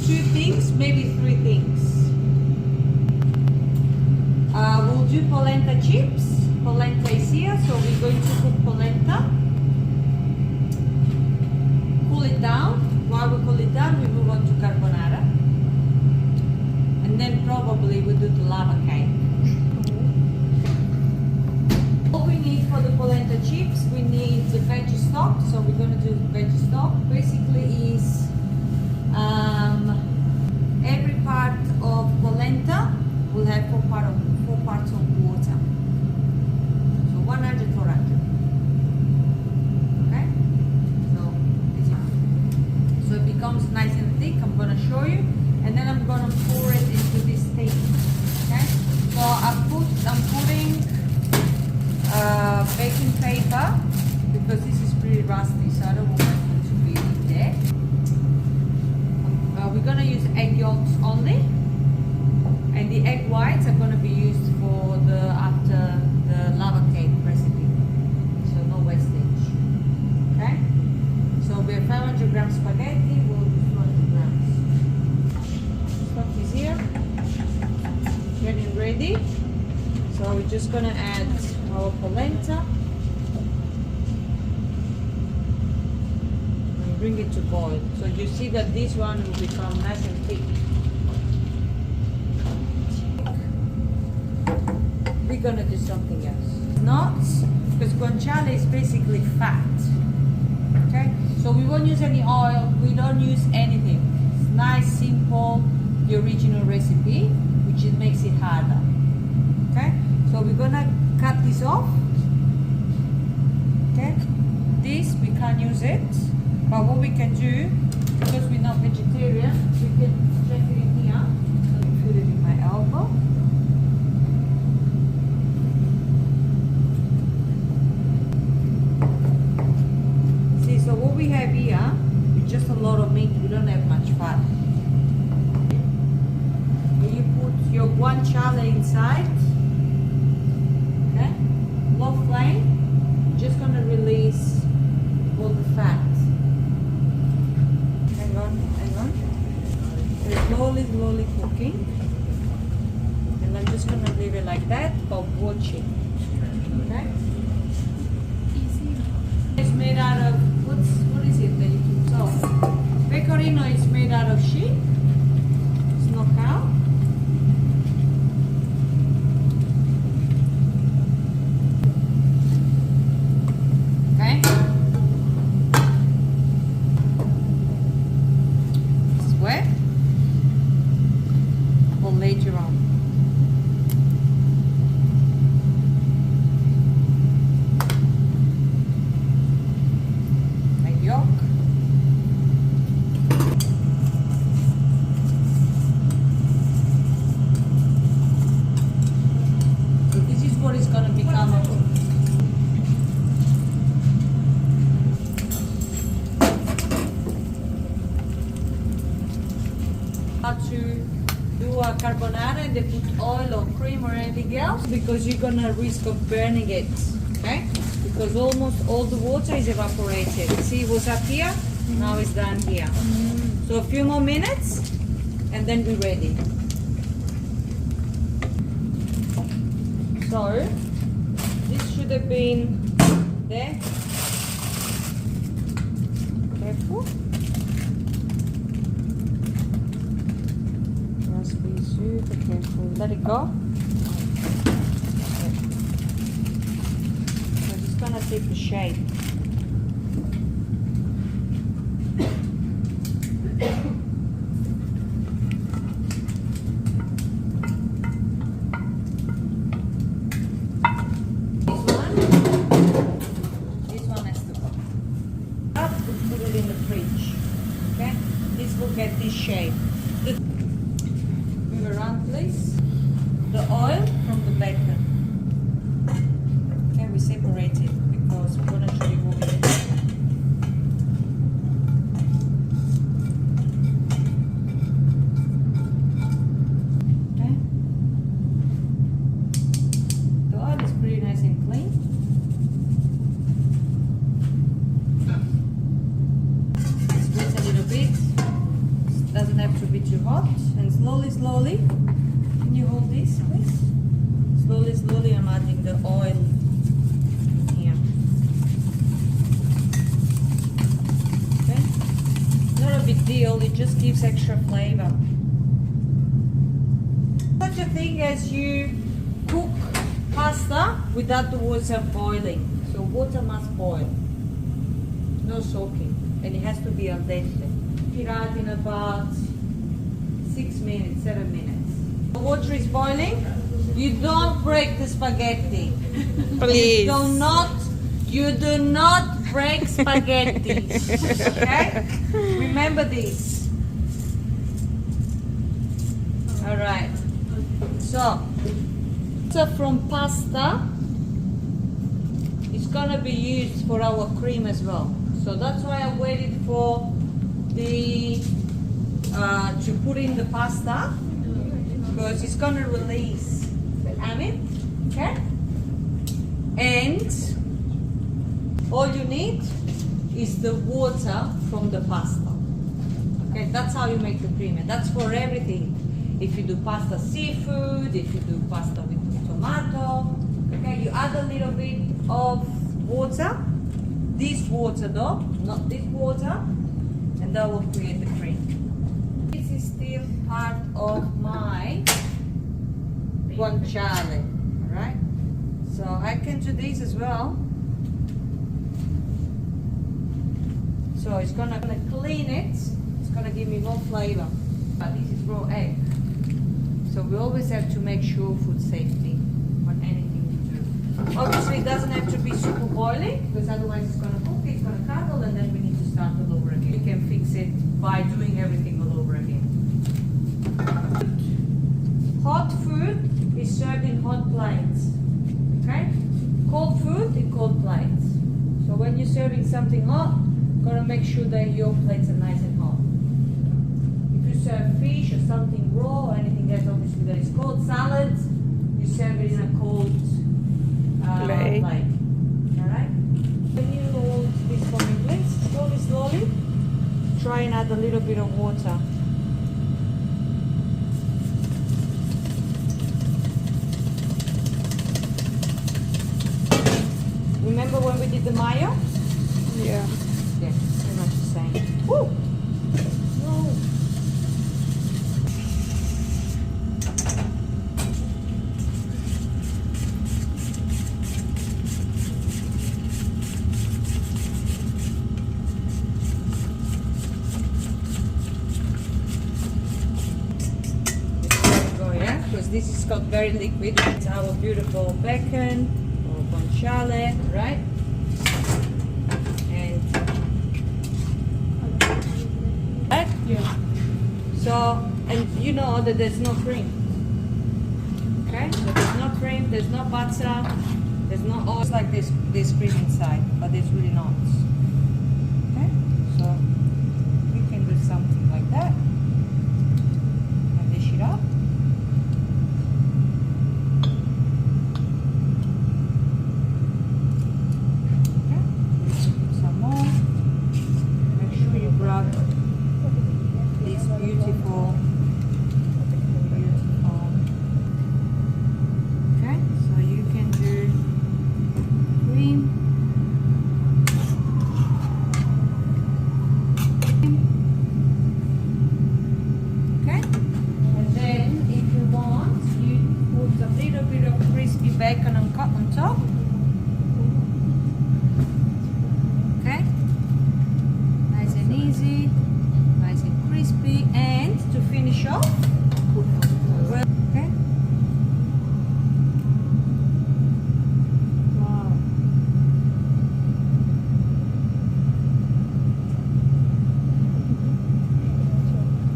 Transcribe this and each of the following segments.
two things, maybe three things. We'll do polenta chips. Polenta is here, so we're going to cook polenta. Cool it down. While we cool it down, we move on to carbonara. And then probably we'll do the lava cake. All we need for the polenta chips, we need the veggie stock. So we're going to do veggie stock. Basically is every part of polenta will have four parts of water. So 100, 400. Okay? So it becomes nice and thick. I'm going to show you. And then I'm going to pour it into this thing. Okay? So I'm putting baking paper because this is pretty rusty, so I don't want it to be in there. We're going to use egg yolks only, and the egg whites are going to be used for after the lava cake recipe, so no wastage. Okay, so we have 500 grams spaghetti, we'll do 200 grams. Stock is here, getting ready. So we're just going to add our polenta. Bring it to boil. So you see that this one will become nice and thick. We're gonna do something else. Nuts, because guanciale is basically fat. Okay? So we won't use any oil, we don't use anything. It's nice, simple, the original recipe, which makes it harder. Okay? So we're gonna cut this off. Okay? This, we can't use it. But what we can do, because we're not vegetarian, we can check it in here. Let me put it in my elbow. See, so what we have here is just a lot of meat. We don't have much fat. When you put your guanciale inside, okay, low flame, you're just going to release all the fat. Slowly cooking, and I'm just going to leave it like that, but watch it. Okay? Easy. It's made out of what is it that you can tell? Pecorino is made out of sheep. It's no cow. Okay? It's wet. Later on. Egg yolk. So this is what is going to become how to do a carbonara and they put oil or cream or anything else because you're gonna risk of burning it, okay? Because almost all the water is evaporated. See, it was up here, now it's down here. So a few more minutes and then we're ready. So this should have been there. Careful. Super careful. Let it go. Okay. So it's gonna take the shape. This one has to go. Up, put it in the fridge. Okay? This will get this shape. Around please. The oil from the bacon. Okay, we separate it because we're going to show you what we do. Okay. The oil is pretty nice and clean. Split a little bit. It doesn't have to be hot, and slowly, slowly. Can you hold this, please? Slowly, slowly, I'm adding the oil here. Okay, not a big deal. It just gives extra flavor. Such a thing as you cook pasta without the water boiling. So water must boil, no soaking, and it has to be al dente. It out in about 6 minutes, 7 minutes. The water is boiling. You don't break the spaghetti. Please. You do not break spaghetti. Okay? Remember this. All right. So from pasta, it's gonna be used for our cream as well. So that's why I waited for the to put in the pasta, because it's gonna release the amide, okay? And all you need is the water from the pasta. Okay, that's how you make the cream, and that's for everything. If you do pasta seafood, if you do pasta with tomato, okay, you add a little bit of water. This water though, not this water, and that will create the cream. This is still part of my guanciale, alright? So I can do this as well. So it's gonna clean it, it's gonna give me more flavor. But this is raw egg. So we always have to make sure food safety on anything we do. Obviously it doesn't have to be super boiling, because otherwise it's gonna cook, it's gonna curdle, and then we need to start all over again. We can fix it by doing everything all over again. Hot food is served in hot plates. Okay? Cold food in cold plates. So when you're serving something hot, gotta make sure that your plates are nice and hot. If you serve fish or something raw or anything else, obviously that is cold. Salads, you serve it in a cold plate. Alright? Can you hold this for me, please? Slowly, slowly. Try and add a little bit of water. Remember when we did the mayo? Yeah. Yes, pretty much the same. Woo! No. Go, yeah? Because this is got very liquid. It's our beautiful bacon or guanciale, right? Yeah. So, and you know that there's no cream. Okay? So there's no cream, there's no butter, there's no oil. It's like this cream inside, but it's really not. Okay? So we can do something like that. And dish it up. Okay? Some more. Make sure you grab this beautiful. Okay, so you can do cream. Okay, and then if you want, you put a little bit of crispy bacon on top. Okay, nice and easy. Nice and crispy, and to finish off, well, okay. Wow.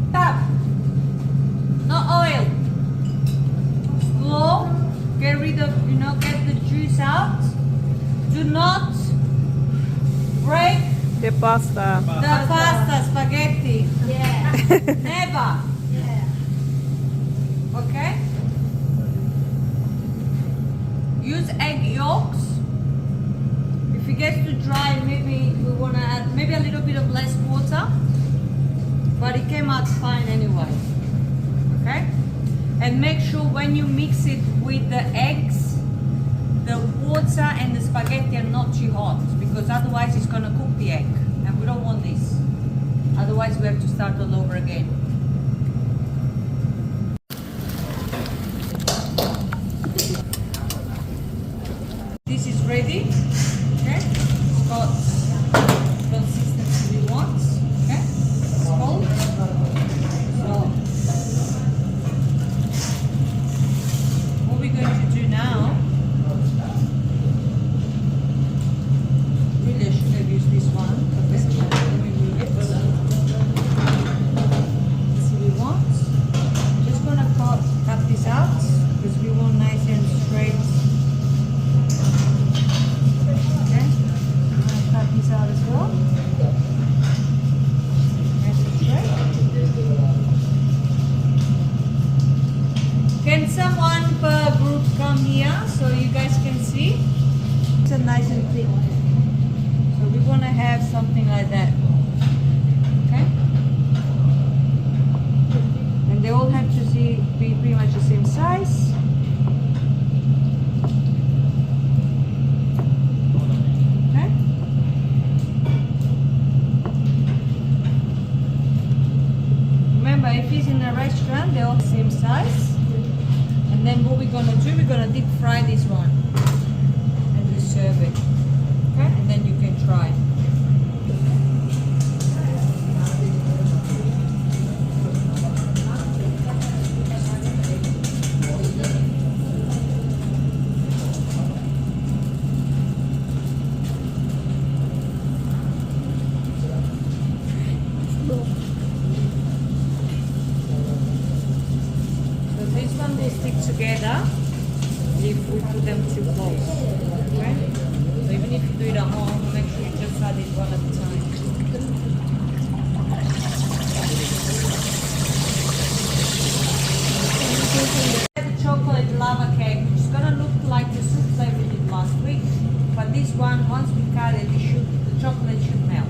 Stop. No oil. Slow. Get rid of, get the juice out. Do not break The pasta. the pasta, spaghetti. Yeah. Never. Yeah. Okay? Use egg yolks. If it gets too dry, maybe we want to add maybe a little bit of less water. But it came out fine anyway. And make sure when you mix it with the eggs, the water and the spaghetti are not too hot, because otherwise it's gonna cook the egg, and we don't want this. Otherwise we have to start all over again. This is ready. Okay, it's got consistency we want. Okay, it's cold. So what we're going to do now, really I should have used this one, but this one, let me move it. This we want. Just gonna cut this out because we want nice and straight. Okay, I'm gonna cut this out as well. Nice and straight. Can someone per group come here so you guys can see? It's a nice and thick. So we want to have something like that. Okay? And they all have to be pretty much the same size. Okay? Remember, if it's in a restaurant, they're all the same size. And then what we're gonna do, we're gonna deep fry this one and we serve it. Okay, and then you can try. So this one will stick together if we put them too close. Okay? So even if you do it at home, make sure you just add it one at a time. The chocolate lava cake, which is gonna look like the souffle we did last week, but this one, once we cut it, the chocolate should melt.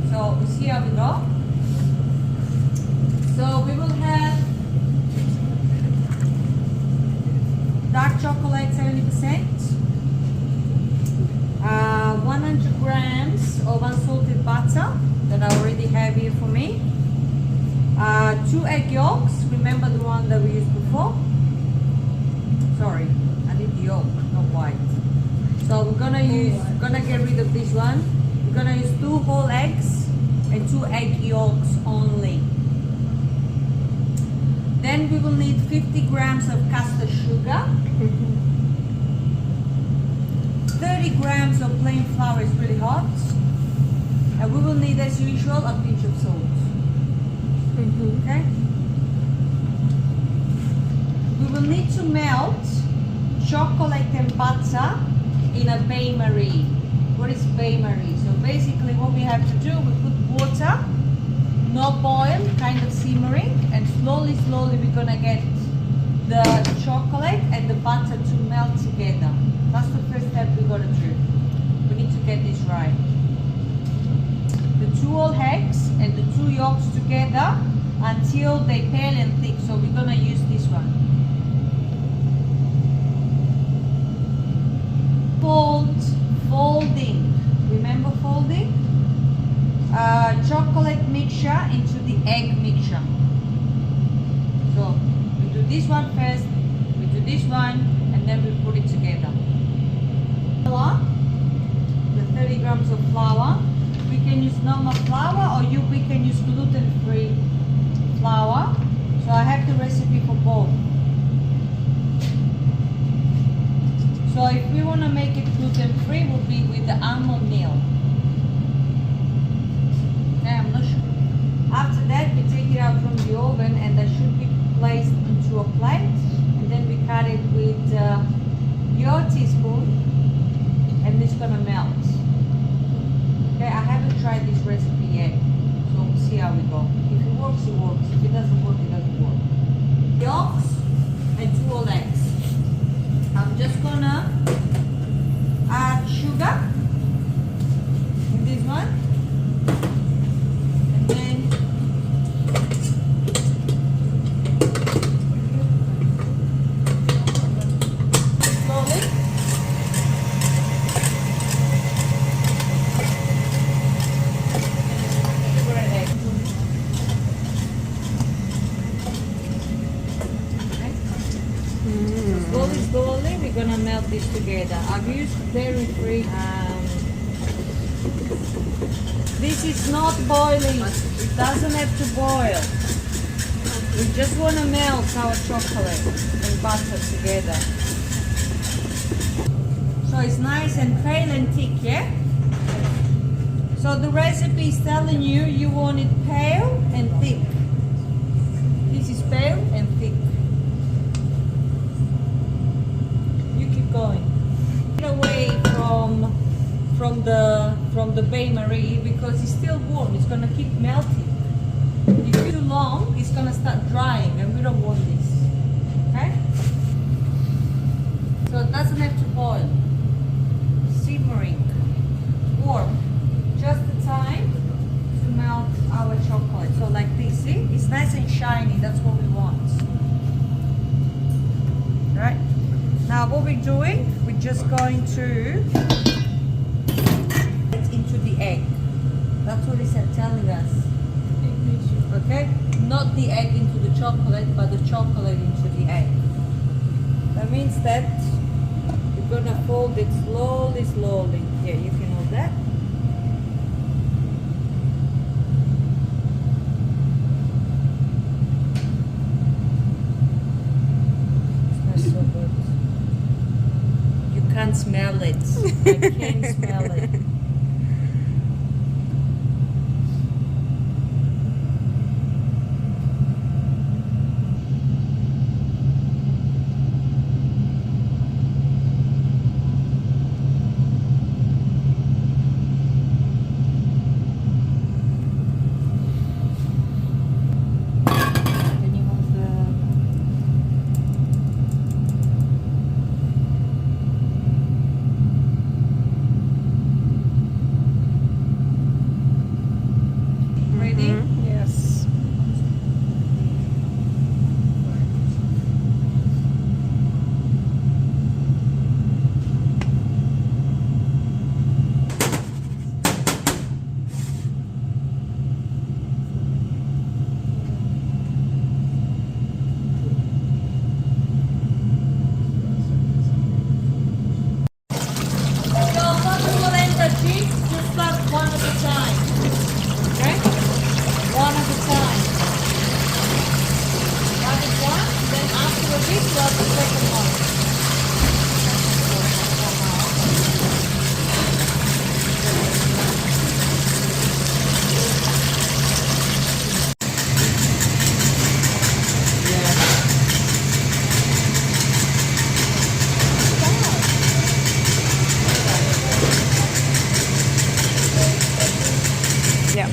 So we see how we go. So we will have dark chocolate 70%, 100 grams of unsalted butter that I already have here for me, 2 egg yolks, remember the one that we used before? Sorry, I need the yolk, not white. So we're gonna get rid of this one. We're gonna use 2 whole eggs and 2 egg yolks only. Then we will need 50 grams of custard sugar. 30 grams of plain flour is really hot. And we will need, as usual, a pinch of salt. Okay? We will need to melt chocolate and butter in a bain-marie. What is bain-marie? So basically what we have to do, we put water, no boil, kind of simmering, and slowly we're gonna get the chocolate and the butter to melt together. That's the first step we gotta do. We need to get this right. The 2 whole eggs and the 2 yolks together until they pale and thick. So we're gonna use this one. Folding. Remember folding? Chocolate mixture into the egg mixture. So we do this one first, we do this one, and then we put it together. Flour, the 30 grams of flour. We can use normal flour or we can use gluten-free flour. So I have the recipe for both. So if we want to make it gluten-free, it will be with the almond meal. Okay, I'm not sure. After that, we take it out from the oven and that should be placed into a plate. And then we cut it with your teaspoon and it's going to melt. Okay, I haven't tried this recipe yet, so we'll see how we go. If it works, it works. If it doesn't work, it doesn't work. Yolks and 2 whole eggs. I'm just gonna add sugar in this one, and then slowly, we're gonna melt this together. I've used dairy-free. This is not boiling. It doesn't have to boil. We just want to melt our chocolate and butter together. So it's nice and pale and thick, yeah? So the recipe is telling you you want it pale and thick. This is pale and thick. You keep going. Get away from the bain-marie because it's still warm. It's gonna keep melting. If it's too long, it's gonna start drying, and we don't want this. Okay? So it doesn't have to boil. Simmering, warm, just the time to melt our chocolate. So like this, see? It's nice and shiny. That's what we want. Right? Now what we're doing, we're just going to get into the egg. That's what it's telling us. Okay? Not the egg into the chocolate, but the chocolate into the egg. That means that you're gonna fold it slowly. Here, you can hold that. It smells so good. You can't smell it. I can smell it. Yes. So one polenta cheese, just start one at a time. Okay? One at a time. One is one, then after this you have the second one. Yeah.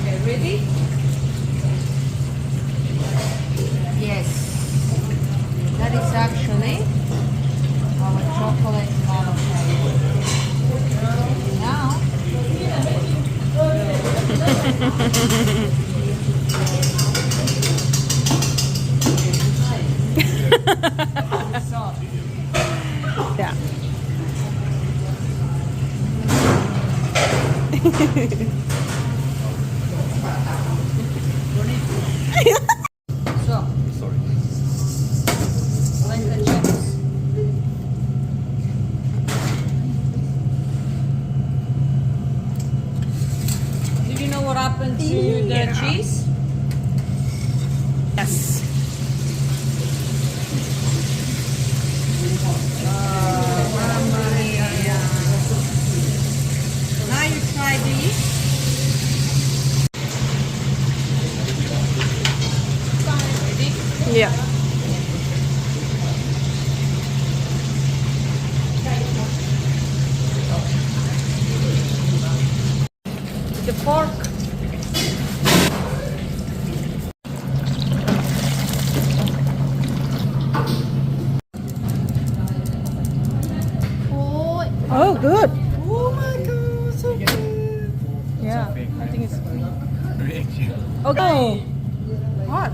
Okay, ready? Yes. That is actually our chocolate lava cake. Now, soft. Yeah. So, polenta chips. Did you know what happened to the cheese? Yes. Mamma mia. So now you try these. Ready? Yeah. The fork. Oh, good. Excuse me. Reaction. Okay. Hot.